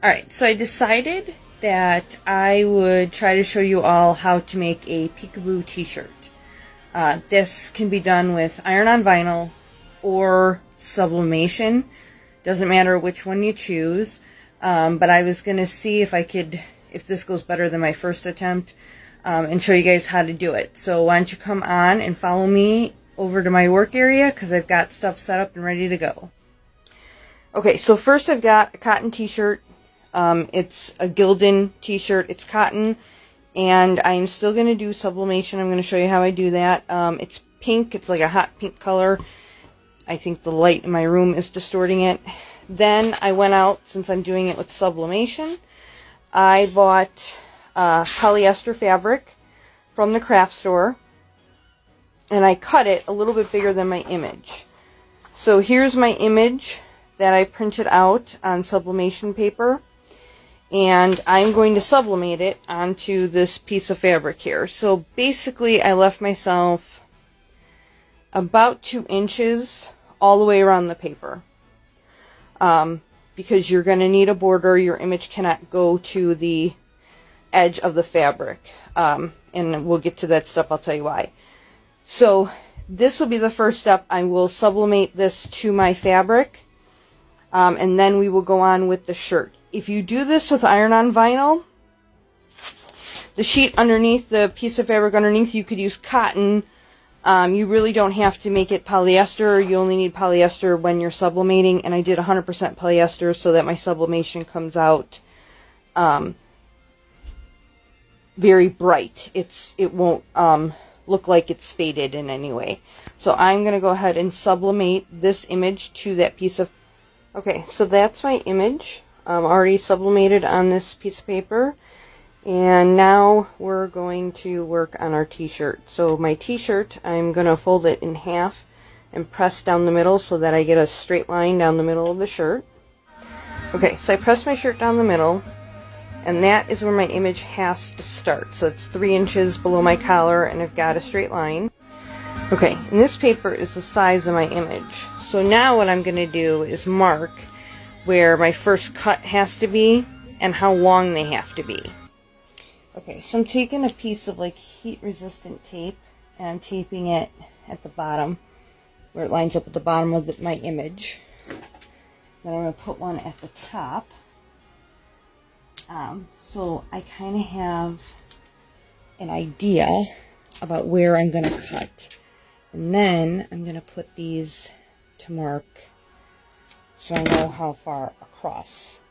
Alright, so I decided that I would try to show you all how to make a Peekaboo T-Shirt. This can be done with iron-on vinyl or sublimation. Doesn't matter which one you choose. But I was going to see if this goes better than my first attempt, and show you guys how to do it. So why don't you come on and follow me over to my work area, because I've got stuff set up and ready to go. Okay, so first I've got a cotton t-shirt. It's a Gildan t-shirt. It's cotton, and I'm still going to do sublimation. I'm going to show you how I do that. It's pink. It's like a hot pink color. I think the light in my room is distorting it. Then I went out, since I'm doing it with sublimation, I bought polyester fabric from the craft store, and I cut it a little bit bigger than my image. So here's my image that I printed out on sublimation paper, and I'm going to sublimate it onto this piece of fabric here. So basically I left myself about 2 inches all the way around the paper, because you're going to need a border. Your image cannot go to the edge of the fabric, and we'll get to that step. I'll tell you why. So this will be the first step. I will sublimate this to my fabric, and then we will go on with the shirt. If you do this with iron-on vinyl, the sheet underneath, the piece of fabric underneath, you could use cotton. You really don't have to make it polyester. You only need polyester when you're sublimating, and I did 100% polyester so that my sublimation comes out very bright. It won't look like it's faded in any way. So I'm going to go ahead and sublimate this image to that piece of... Okay, so that's my image. Already sublimated on this piece of paper. And now we're going to work on our t-shirt. So my t-shirt, I'm going to fold it in half and press down the middle so that I get a straight line down the middle of the shirt. Okay, so I press my shirt down the middle, and that is where my image has to start. So it's 3 inches below my collar, and I've got a straight line. Okay, and this paper is the size of my image. So now what I'm going to do is mark where my first cut has to be and how long they have to be. Okay, so I'm taking a piece of like heat resistant tape, and I'm taping it at the bottom where it lines up with the bottom of my image. Then I'm going to put one at the top. So I kind of have an idea about where I'm going to cut. And then I'm going to put these to mark so I know how far across